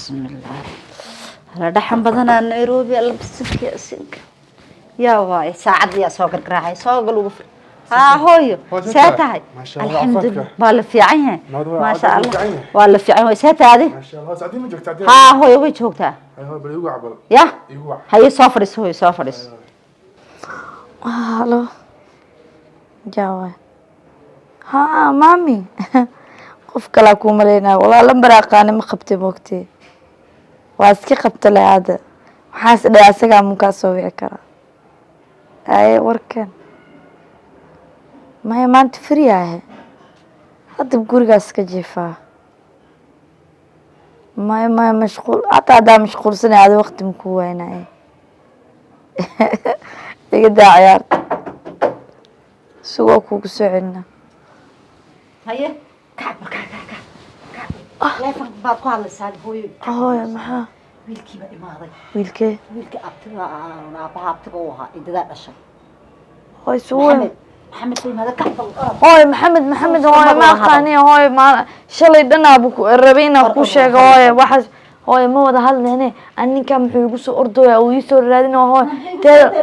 بسم الله هلا دحن بدنا نيروبي الله بسك سك يا واي ساعد يا سوق راحي سوق الوفر ها هوي ساتهاي الحمد لله بالله في عينها ما شاء الله والله في عينها ساتها هذه ما شاء الله ساعدين من جوكتا ها هوي وي جوكتا هاي بليغو عبل يا يغوع هي سافرس هوي سافرس هلو جاوي ها مامي qof kala ku maleynaa walaa lambar aqaan ma qabtay moogtay waa iska qabta laada waxaas dhaay asaga mun ka soo wici kara ay warkan ma maanta free ah hadda gurigaas ka jiifaa ma mashquul atada mashquulsanay aad waqti ma ku weynaa iga daa ciyaarta suuqa ku soo celina هي كعب ليفن بعد كل سال هوي هوي maxaa wiilkii ba imaaday wiilkee wiilka abtiga aan abtiga oo ahaa idada dhashay هوي سوى محمد في هذا كعب هوي محمد هوي ما aqaani هوي ma shalay dhanaabu ku rabeyna ku sheego hooyo waxas hooyo ma wada hadlayne aninka muxuu igu soo ordooya oo ii soo raadinaa hooyo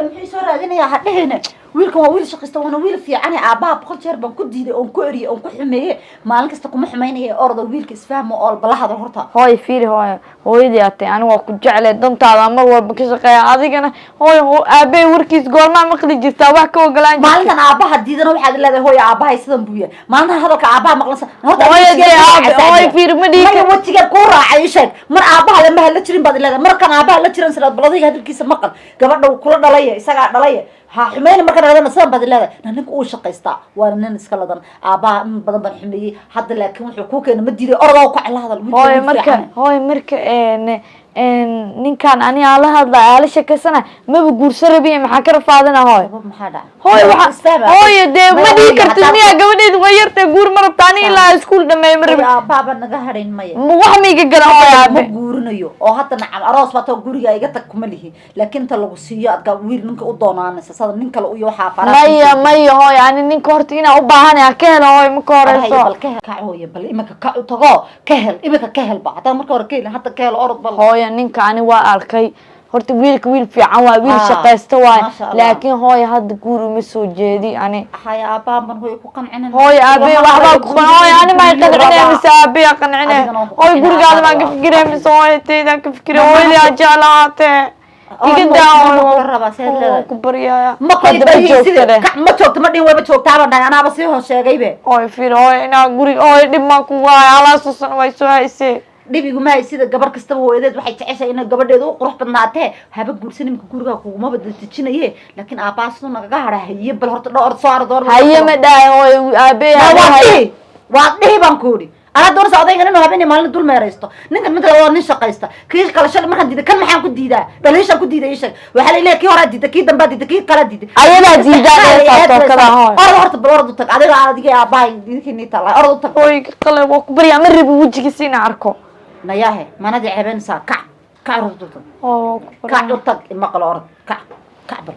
muxuu soo raadinaya hadheena wiilkan waa wiil shaqista wana wiil fiican aabaha boqol jeer baan ku diiday oon ku eriyay oon ku xumeeyay maalin kasta kuma xumeynaya ordo wiilka isfahmo oo balahada horta hooyo fiiri hooyo hooyadii atay aniga waa ku jeclay dantaada mar walba ka shaqeeya adigana hooyo aabay warkiis goorma maqli jirtaa wax ka ogolaan jirtaa maalintan aabaha diidana waxaad leedahay hooyo aabaha sidan buu yahay maalintan hadalka aabaha maqlansan horta hooyo fiiri ma dhiig ma wajiga ku raacay sheeg mar aabaha lama la jirin baad leedahay markan aabaha la jiran salaad baladiga hadalkiisa maqal gabadha kula dhalay isaga dhalay ها حميني ما كان هذا سبب هذا لا نحن أول شقة يستع وانا نسكال هذا أبا بدن بنحميه حتى لكن حقوق إنه مديري أرضه وقع هذا هاي مركا nin kan ani ala hadla ala shakasana ma guursare biyo maxaa ka rafaadana hooy hooy de ma dhigi kartid miya gabadheed way yartay guur ma rabtaan ilaa iskuul dhameey ma rabi baaba naga hareyn maya wax ma iga garan hooy ma guurinayo oo hadda nacam aroos baa taa guriga iga tag kuma lihi laakiin ta lagu siiyo adka wiil ninka u doonaanaysa sada nin kale u iyo waxa faraa maya hooy ani ninka horta ina u baahan yahay ka helo hooy ma ka horeyso ka hooy bal imaka ka tago ka hel imaka ka hel ba hada marka hore ka hel hadda ka hel orod bal ninka ani waa arkay horta wiilka wiil fiican waa wiil shaqaysta waa laakiin hooy hadda guur uma soo jeedi ani haya aabaan hooy ku qancina hooy aabe waxba ku hooy ani ma qancina mise aabe qancina hooy gurigaada ma ka fikiray mise hooy teeda ka fikiray hooy la jalaate iga daawo ku bariyaa ma joogto ma dhin way ma joogtaa baan anaaba sii hoos sheegaybe hooy fiir hooy ina guriga hooy dhib ma ku waay ala soo san way soo haysay dhibigu ma sida gabar kasta hooyadeed waxay jeceshay in gabadheedu u qurux badnaatee haba guursan imka guriga kuuma badajinaye laakiin aabaasnu naga harahaye bal horta dhowr soo ardoor haye ma dhaay hooy aabe waa dhihi baan ku yidhi ana doorsa odayga inuu habeenay maalin dul meeraysto ninkan mid la nin shaqaysta kii kala shal markaan diiday kan maxaan ku diidaa dhaliishan ku diiday isha waxa la ilaahay kii hore diiday kii dambe diiday kii kala diiday ayada diidaa kada hooy horta bal ordu tag adiga aabahay diidkii tala ordu tag hooy qale waa ku bariyaa ma rabi wajigiisa in arko نياه ما ندي عبين سا كع رضوته كع رضتك إما قال أرض كعبر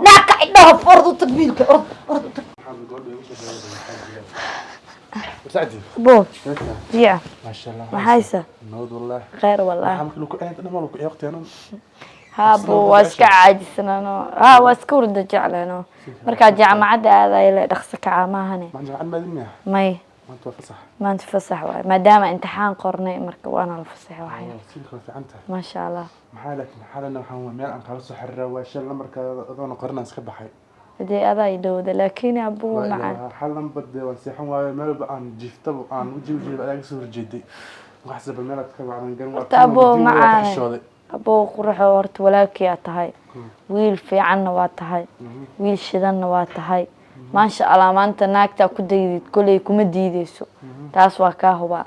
لا كعدها في أرض تقبيلك أرض سعدي بو يا ما شاء الله محايسة نود والله خير والله حملك أنا مالك يا أختي أنا ها بو واسكع عاجسنا ها واسكور دجعلنا مركا جامعة هذا إلى دخسك عامهني ما عندنا عن مدينة ماي ما انت فصح واي ما دام امتحان قرني مركب وانا الفصح واحد ما شاء الله محالك محالنا وحنا ميل ان خلص حره واشل مركب اظن قرنا اسك بخاي دي ادا يدود لكن ابو معا حلم بد وسيحن واي ميل ان جيفته ان وجي بلاك سو جيدي وحسب ميلك كبعن قال وقت ابو معا ابو قرخ horta walaalkii tahay wiil fiican waa tahay wiil shidan waa tahay ما شاء الله ما أنت ناكتا كديد كله كم ديديسو تاس وكاهوا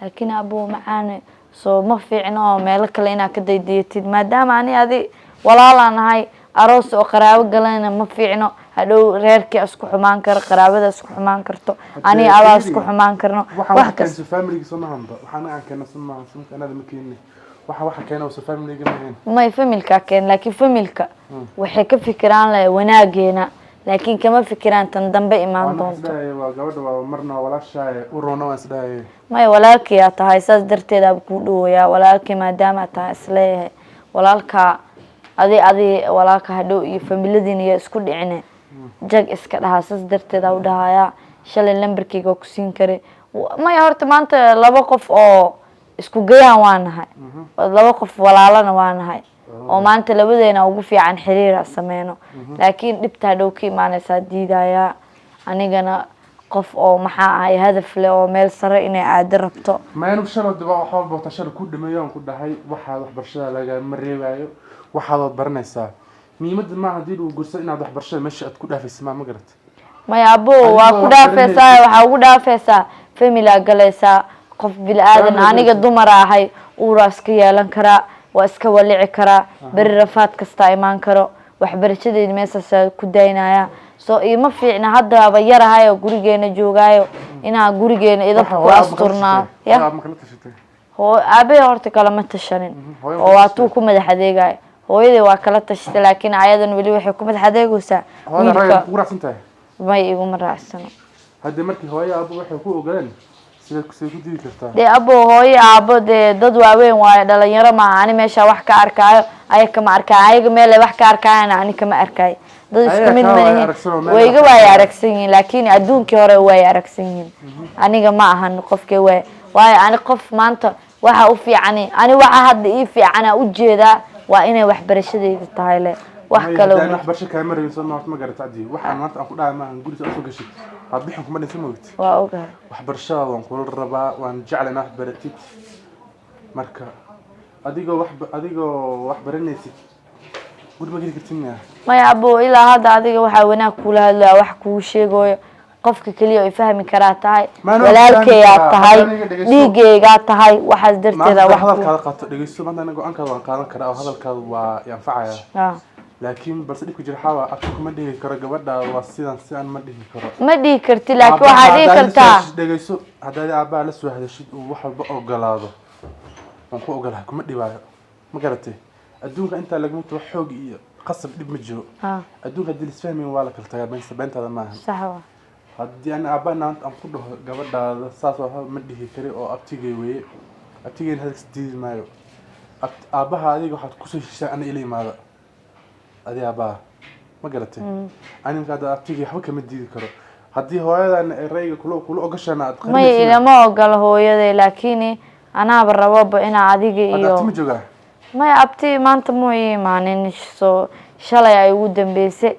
لكن أبو معانا سو ما في عنا مالك لينا كديديتي ما دام أنا هذه ولا لا نهاي أروس وقراوة قلنا ما في عنا هلو ريرك أسكو حمان كر قراوة أسكو حمان كرتو أنا أبا أسكو حمان كرنو وحكس فاميلي صنعهم وحنا كنا صنع أنا ذا مكيني waxa keena oo family-ga ma family-ka keen laakiin family-ka waxay ka fikiraan la wanaageena laakiin kama fikiraan tan dambe imaan doonto waa gabadha waa marna walaashaay u roona waan isdhahay may walaalkii aad tahay saas darteed aad ku dhawayaa walaalkii maadaama tahay isleeyahay walaalka adi walaalka hadhow iyo familiyadiina iyo isku dhicine jag iska dhahaa saas darteed u dhahayaa shalay lambarkayga ku siin kare may horta maanta laba qof oo isku gayaan waa nahay laba qof walaalana waa nahay oo maanta labadeena ugu fiican xiriir sameeyno laakiin dhibta hadhow ka imaanaysa diidaya anigana qof oo maxaa ahay hadaf leh oo meel sare inay aad rabto ma inuu shalay daba waxa boqta shalay ku dhimayo ku dhahay waxa waxbarashada laga mareebayo waxa baranaysaa miimada ma hadii uu gurso inaad waxbarashada meesha aad ku dhaafaysaa ma garatay may abo waa ku dhaafaysaa waxa ugu dhaafaysaa family galaysaa qof bil aadan aniga dumar ahay uuraas ka yeelan karaa waa iska walici karaa bari rafaad kasta imaan karo waxbarashadeena meesha ku daynaya soo ima fiicna hadaba yarahay oo gurigeena joogaayo inaa gurigeena idabka ku asturnaa ya aabe horta kala ma tashanin oo waa tuu ku madax adeegay hooyadii waa kala tashatay laakiin ayadan wali waxay ku madax adeegaysaa wiilka may igu ma raacsano hadii markii hooyo aabo waxay ku ogaleen sida ku dii kartaa de abo hooyo aabo de dad waaweyn waaye dhalinyaro ma ani meesha wax ka arkaayo ay kama arkaayo ayaga meel wax ka arkayana ani kama arkaayo dad isku mid ma way iga way aragsan yihiin laakiin adduunkii hore way aragsan yihiin aniga ma ahan qofkii way ani qof maanta waxa u fiican ani waxa hadda ii fiican u jeedaa waa inay waxbarashadeyda tahay le wax kale oo waxbarasho ka marin soo ma garatay waxaan maanta aan ku dhahay ma aan guriga soo gashay bixin kuma dhinsan moogti waa ogahay waxbarashada waan kula rabaa waan jeclahay wax baratid marka adigoo wax baranaysid guriga geli kartina may abo ilaa hadda adiga waxa wanaag kula hadlaa wax kuu sheegayo qofka kaliya ay fahmi karaa tahay walaalkeeyaa tahay dhiigeyga tahay waxaas darteeda wax hadalkaada qaato dhageyso maanta anaga go'aankaaga waan qaadan karaa oo hadalkaada waa yanfacaya laakiin balse dhibku jira xawa afku ma dhihi karo gabadha waa sidaan ma dhihi karo ma dhihi karti laakiin waxa dhihi kartaa dhageyso haddii aabba la soo hadashid uu wax walba ogolaado waan ku ogolahay kuma dhibaayo ma garatay adduunka inta laga mid wax xoog iyo qasab dhib ma jiro adduunka hadii isfahmin waa la kala tagaa beentada ma aha sax waa haddii aan aabana aan ku dhaho gabadhaada saas oo ma dhihi kari oo abtigay weeye abtigeen hadalkiis diidi maayo aabaha adiga waxaad ku soo heshiisay ana ila imaada adiga aabaa ma garatay animka hadda abtigay waxba kama diidi karo haddii hooyadan rayga kula ogashana aad ma ilama ogolo hooyaday laakiin anaaba rababa inaa adiga iyo abti ma joogaa ma abti maanta muu imaanin soo shalay ay ugu dambeysay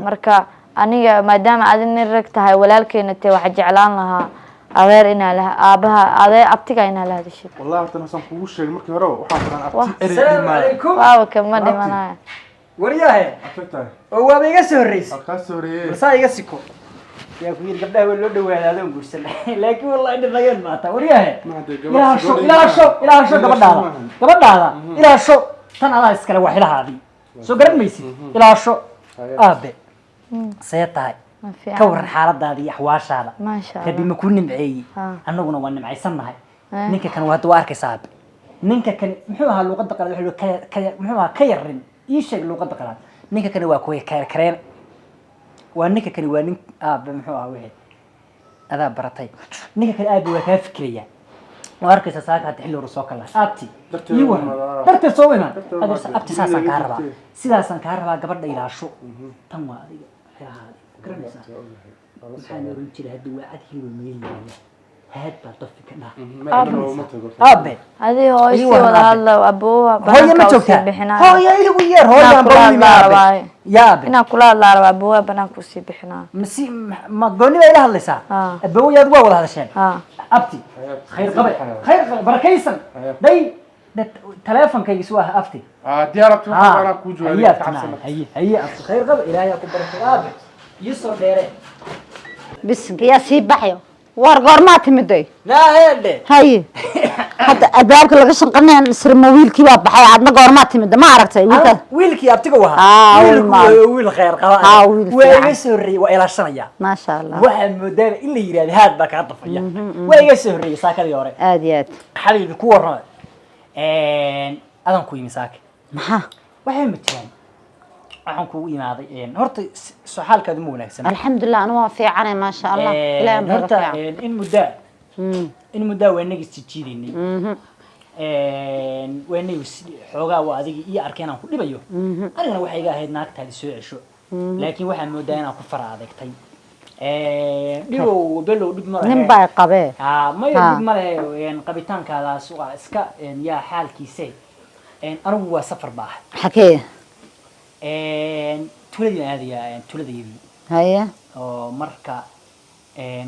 marka aniga maadaama aad nin rag tahay walaalkeena tee waxa jeclaan lahaa adeer inaa la aabaha adeer abtiga inaa la hadashid wallahi horta waxaan kugu sheegay markii hore waxaan filan abti erey alaykum waaw kama dhimanaya wariyahe afta oo waa iga soo horeysay ka soo horeeyay saa iga siko yaa ku yiri gabdhaha waa loo dhawaada adoon guursan laakiin wallahi dhinagan maata wariyahe ilaasho gabadhaada ilaasho tan adaa iskale wax ilahaadi soo garan maysid ilaasho aabe seetahay ka waran xaaladaada iyo axwaashaada rabi ma ku nimceeyey annaguna waa nimcaysanahay ninka kan waa hadda arkaysaa aabe ninka kan muxuu ahaa luqadda qalaad muxuu ahaa ka yarin ii sheeg luqadda qalaad ninka kan waa kuwa kareen waa ninka kan waa nin aabe muxuu ahaa wixii adaa baratay ninka kan aabe waa kaa fikiraya waa arkaysaa saaka hadda xilli hore soo kala abti ii waran darteed soo weymaan abti saasaan kaa rabaa sidaasaan kaa rabaa gabadha ilaasho tan waa adiga maxaan oran jiray hadda waa cad hilib meelyahay haad baa dadka ka dhaha aabe adii hooyo wada hadla abooha hooyo ma joogtaa hooyo iligu yeer hooyo baa baa yaabe inaa kula hadlaa rabaa abooha banaanku sii bixinaa ma gooni bay ila hadlaysaa abooyaad waa wada hadasheen abti khayr qabe barakaysan day teleefonkaygiisu ah abti diyaarabtu waxaan ku joogaa haye abti khayr qabe ilaahay ku barakay aabe yusoo dheere bisinka yaa sii baxyo war goormaa timiday laa heedhe haye hadda albaabka laga shanqaneen sirma wiilkii baa baxay aadna goormaa timida ma aragtay wiilka wiilkii abtiga wahaa wiil khayr qaba waa iga soo horreeyey waa ilaashanaya maasha allah waxaa moodaaba in la yidhahdo haad baa kaa dafaya waa iga soo horreeyey saakadii hore aad iyo aad xaliil ku warrama adan ku yimi saake maxaa waxay ma jiraan waxaan kugu imaaday horta soo xaalkaadu ma wanaagsan الحمد لله أنا وافي عني ما شاء الله لا horta ينبغي in muddaa waa inaga isjiidaynay waa inaga xoogaa waa adiga iyo arkeen aan ku dhibayo anigana waxay iga ahayd naagtaadi soo cesho laakiin waxaan moodaa inaan ku fara adeegtay dhibow below dhib ma lehe nin baa qabee maya dhib ma lehe qabitaankaadaas waa iska yaa xaalkiise anigu waa safar baa xakee tuladii aadaya tuladayadii haye oo marka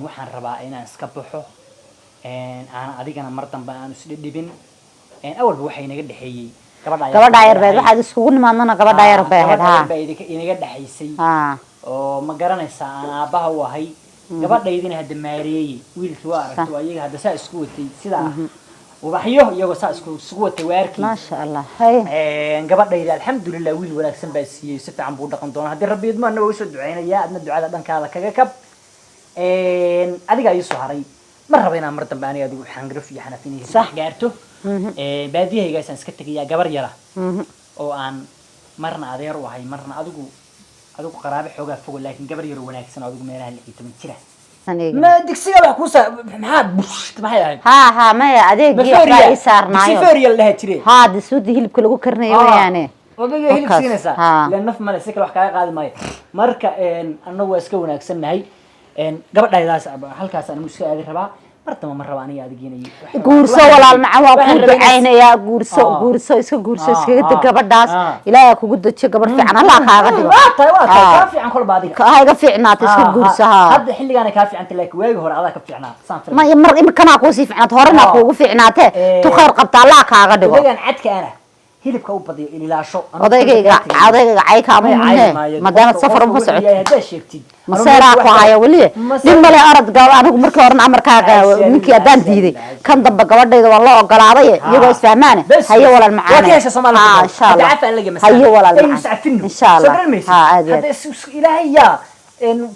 waxaan rabaa inaan iska baxo aan adigana mar dambe aan isdhibin awalba waxa inaga dhaxeeyay gabadha yar beed waxaad iskugu nimaadana gabadha yar beed ha inaga dhaxaysay ha oo ma garanaysaa aan aabaha u ahay gabadhaydina hadda maareeyay wiilkii waa aragtay ayaga hadda saa isku watay sidaa ubaxyo iyagoo saa isku watay waarkii ما شاء الله هاي gabadhayda alxamdulilah wiil wanaagsan baa siiyey si fiican buu dhaqan doonaa haddii rabbi idmo annaga usoo ducaynaya adna ducada dhankaada kaga kab adiga ayuu soo haray ma raba inaan mar dambe aniga adigu xangraf iyo xanafinaysa sax gaarto baadiyahaygaasaan iska tegayaa gabar yara oo aan marna adeer u ahay marna adigu qaraabo xoogaa fogo laakiin gabar yar wanaagsan oo adigu meelaha 16 jira ما دكسية بقى كوسا محاب بوش تبعي ها ما يا أديك جي صارنايو سفيريا اللي هتشري ها دي سود هيل كله كرني يعني وبيجي هيل سينسا لأن نف مال سكر وحكاية قاعد ماي مركا أنا واسكون أكسن هاي قبل لا يداس هل كاس أنا مش قادر ربع مرتما مرة وأنا أديني قورسو ولا المعوا قود عينه يا قورسو إسكا قبل داس إلا يكو قد تشي قبل في عنا لا خاغدي كافي عن كل بعضك هاي كافي عنا تسكا قورسو هذا حلي أنا كافي عن تلاك واجه هور هذا كافي عنا ما يمر إمكان أقول سيف عنا تهرنا أقول في عناته تخير قبط لا خاغدي وين عدك أنا هيلك أو بدي إلى لا شو أضيق عيك أبو منه ما دام سفر مسعود مسيرة قاية وليه لما لا أرد قال أنا مركب ورنا مركب منك أدان ديدي كان ضب قبضي والله قال عليه يبغى يسمعنا هي ولا المعاني إن شاء الله هي ولا المعاني إن شاء الله هذا إلهي يا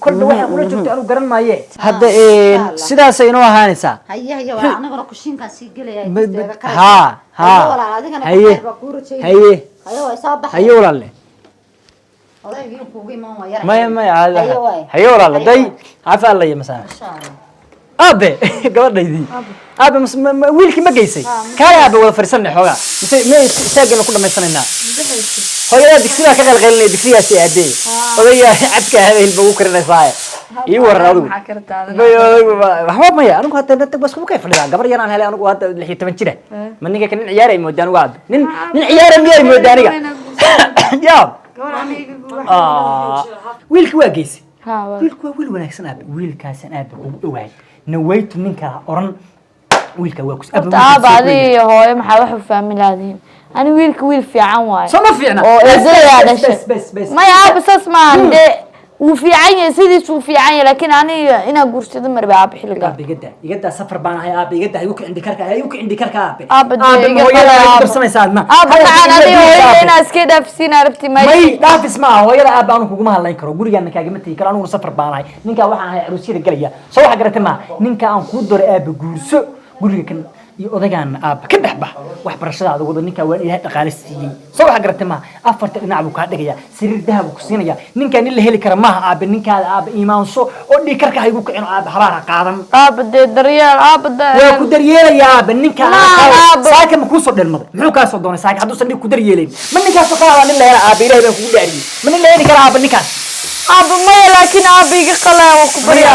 كل واحد ولا جبت أنا قرن ما يه هذا سيدا سينو هانسا هي ولا أنا قرا كشين كاسي قلي ها هي هي ولا له ما هي ولا له داي عفا الله مثلا أبي قبل دي أبي ويلك ما جيسي كاي أبي ولا فرسنا حوجا ما ساجنا كنا ما يصنعنا هو يا دكتور كذا الغلني دكتور سيادي ويا عبك هذا البوكر نفاية يورنا له ما ما يا أنا كنت نتك بس كيف فلان قبل يانا هلا أنا كنت اللي تمنشره مني كان عياري مودان وعد نن عياري مية مودانية يا ويلك واجيسي ويل وناكسن أبي ويل كاسن أبي وواي نويت منك أورن ويلك واكس أبي هذه هو ما حاول فهم هذه أنا ويل في عنواي سما في عنا بس ما يا بس اسمع وفي عيني سيدي شو في عيني لكن أنا قرصت دمر بأبي حلقة أبي جدا سفر بنا هاي أبي جدا هيوك عندي كركة أبي أبي هو يلا يقدر سما يساعد ما أبي أنا هو ناس كده في سينا عرفتي ما لا تسمع هو يلا أبي أنا كوجمها الله يكره قولي أنك أجمعتي كلا أنا سفر بنا هاي نينك واحد هاي عروسي رجالية سو حاجة ما نينك أنا كودر أبي قرص قولي كن يودعان أب كده بح واحد برشة هذا وده نينك وين هاد قالستي سو حاجة ما أفرت نعبو كهذا جيا سرير ذهب وكسينا جا نينك اللي هلي كرمها أب نينك أب إيمان سو اللي كرك هيقولك إنه أب حرارة قادم أب دريال أب يا كدريال يا أب نينك ساك مكوسر للمضي منو كاسر دون ساك هذا سندي كدريالين من نينك سقى من اللي يا أب إلى كدري من اللي يا نينك أب نينك أب ما لكن أبي قلا وكبريا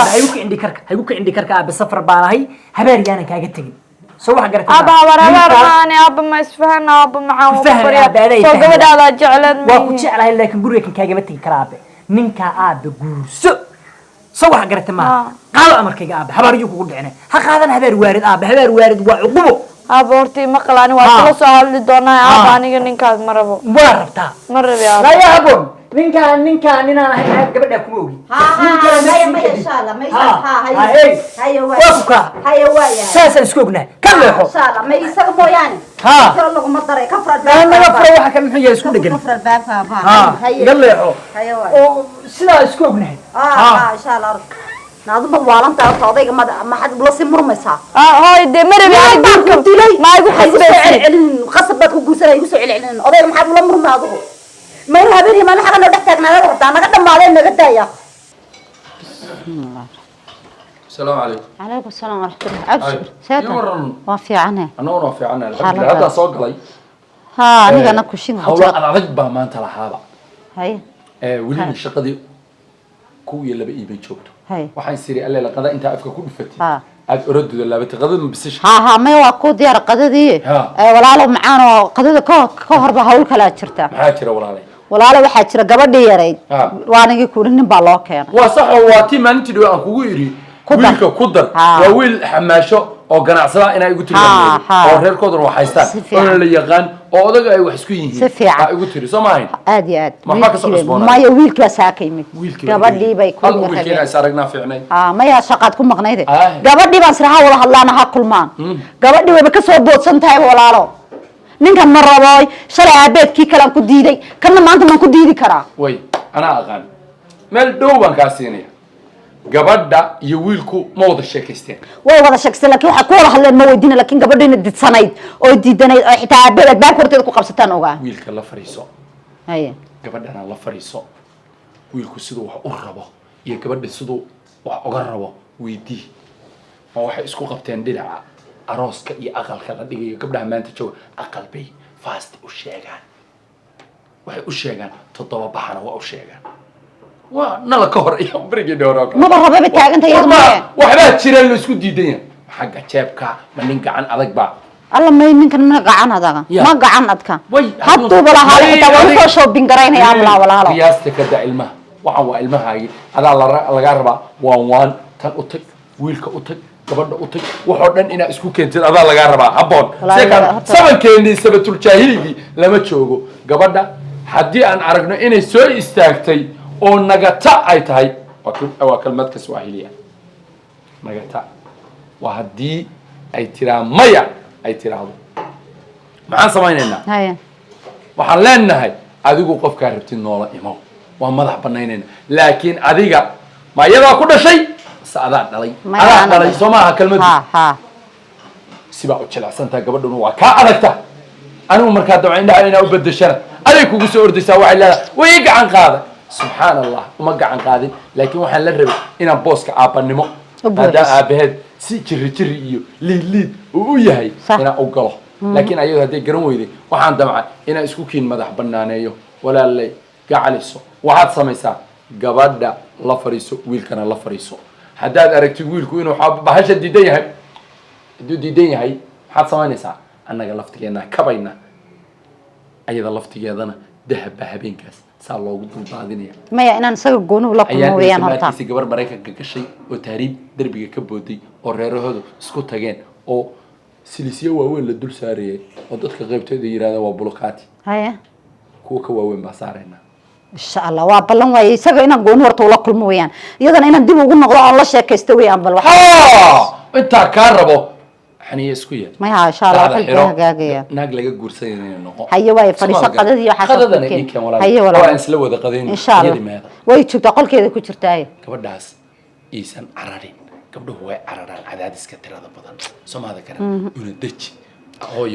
هيقولك عندي كرك أب سفر بانهاي هباري أنا كاجتين سو حاجة أبا وراني أبا ما يسفهنا أبا معه كبريا سو قبل هذا جعلن وكنت على لكن قولي كن كاجتين كرابة نينك أب جوس سو حاجة ما قالوا أمرك يا أب هباري يقول يعني هذا هبار وارد أب هبار وارد وعقبه أبورتي مقلاني وأصله سهل دونا أبا أنا جنين كاد مربو وربتا مرة يا لا يا أبون نينك أنا قبل أكمل إن شاء الله ما هي وفكا هي ويا ساسا سكوبنا كم إن شاء الله ما يسقموا يعني ترى لكم مطري كفر الباب أنا نفر واحد كم حيا سكوب دقن كفر الباب قال لي هي ويا سلا سكوبنا إن شاء الله ناظم الوالن تعرف صديق ما حد بلص مرمسها هاي دي مربي ما يقول حيقول خصب بدك وجوسنا يقول علن أضيق ما حد ولا مرمى هذا ما يروح بيني ما نحن نحتاج نقدر نقدم عليه نقدر يا السلام عليكم. عليكم السلام ورحمة الله. أبشر. يورن. وافي عنه. أنا وافي عنه. الحمد لله هذا صوت لي. ها أنا كوشين. حولا أنا رجبة ما أنت لحالة. هاي. ولين الشقة دي كوي اللي بقي بيشوفته. هاي. وحين سيري قال لي لقد أنت أفكر كل فتي. ها. أرد ولا بتغضب من بسش. ها ما يوقود ديار قدر دي. ها. ولا له معانا قدر كهر بهول كلا شرته. محاكرة ولا علي. ولا له واحد شرة قبل ديارين. ها. وأنا يقول إني بالله كان. وصح واتي ما أنت دو أنكو يري. ويلك كودر. وويل حماشة أو جناعسلا أنا يقول تري. أو رير كودر وحيستان. أنا اللي يغان أو ده أي وحسكين. سفيع. يقول تري سماين. عادي. ما حكى صبصبنا. ما يويل كساكيم. ويلك. قبل دي بيكون. الله ويلك سارقنا في عيني. ما يا شقاتكم مقنعة. قبل دي بس رها ولا الله أنا هاكل مان. قبل دي بكسر بوت سنتها ولا له. ninkan ma rabooy shalay aabeedkii kale aan ku diiday kana maanta ma ku diidi karaa way ana aqaan meel dhow baan ka siinaya gabadha iyo wiilku ma wada sheekaysteen way wada sheekaysteen laakiin waxa ku wada hadleen ma weydiin laakiin gabadhina didsanayd oo diidanayd oo xitaa aabeed baa korteed ku qabsataan ogaa wiilka la fariiso haye gabadhana la fariiso wiilku sidoo wax u rabo iyo gabadha sidoo wax uga rabo weydii oo waxay isku qabteen dhinaca arooska iyo aqalka la dhigayo gabdhaha maanta jooga aqal bay fast u sheegaan waxay u sheegaan toddoba baxana waa u sheegaan waa nala ka hor iyo barigii dhowraa ma baraba taaganta iyadu ma waxba jireen la isku diidan xagga jeebka ma nin gacan adag ba alla may ninkan ma gacan adaga ma gacan adka haddu bala hal xitaa waa soo shopping garaynaya amla walaalo qiyaasta ka daa ilmaha waxa waa ilmahaagi adaa laga rabaa waan tan u tag wiilka u tag gabadha u tag waxoo dhan ina isku keentid adaa laga rabaa haboon sabankeennii sabatul jaahiligi lama joogo gabadha haddii aan aragno inay soo istaagtay oo nagata ay tahay waa kalmad ka Swahiliya nagata waa haddii ay tiraa maya ay tiraahdo maxaan samaynaynaa haya waxaan leenahay adigu qofkaa rabtid noola imo waa madax banaynayna laakiin adiga ma iyadaa ku dhashay سأذان علي أنا علي سماها كلمة ها سباق وشلعسنتها قبل إنه وكأنكته أنا ومركات عندها أنا أبد الشر عليك وقصور دي سواء لا ويقع عن قاضي سبحان الله وما قع عن قاضي لكن وحن للربع إنا بوسك عابا نمو هذا أبهد سي جري ليد وياهي إنا أوقله لكن أيها هذي قرنوي دي وحن دمعة إنا إسكوكين مدح بنانيو ولا اللي قاعد يسو وحد سميسا قبل دا لا فريسو ويل كان لا فريسو haddaad aragtid wiilku inuu bahasha diidan yahay hadduu diidan yahay maxaad samaynaysaa annaga laftigeena kabayna ayada laftigeedana dahabba habeenkaas saa loogu duldaadinaya maya inaan isaga gooni ula kulmo weeyaan horta ayaan gabar Mareykanka gashay oo taariib darbiga ka booday oo reerahoodu isku tageen oo silisiyo waaweyn la dul saarayay oo dadka qaybtooda yiraahdaan waa bulukaati haya kuwa ka waaweyn baa saarayna إن شاء الله وابلن واي سجى إنا قون ورطة ولا كل مويان يدنا إنا دي بقول نقرأ الله شيء كيستوي عم بالواحد أنت كاربو حني يسكوية ما هي إن شاء الله كل حاجة ناقل جورسين النقاط هيا واي فريسة قددي وحسب هيا ولا أنسلوا ذا قدين إن شاء الله واي شو تقول كذا كشرتاي كبر داس إنسان عرارين قبله هو عراران عدد كتير هذا بدن سما هذا كلام يندج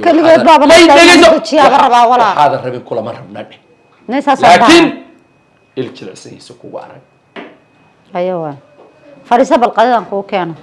كل جد بابا ما يندج يا برا ولا هذا الربي كل مرة بنادي لكن الجلسة يسكوا عرق أيوة فريسة بالقدر أنكو كانوا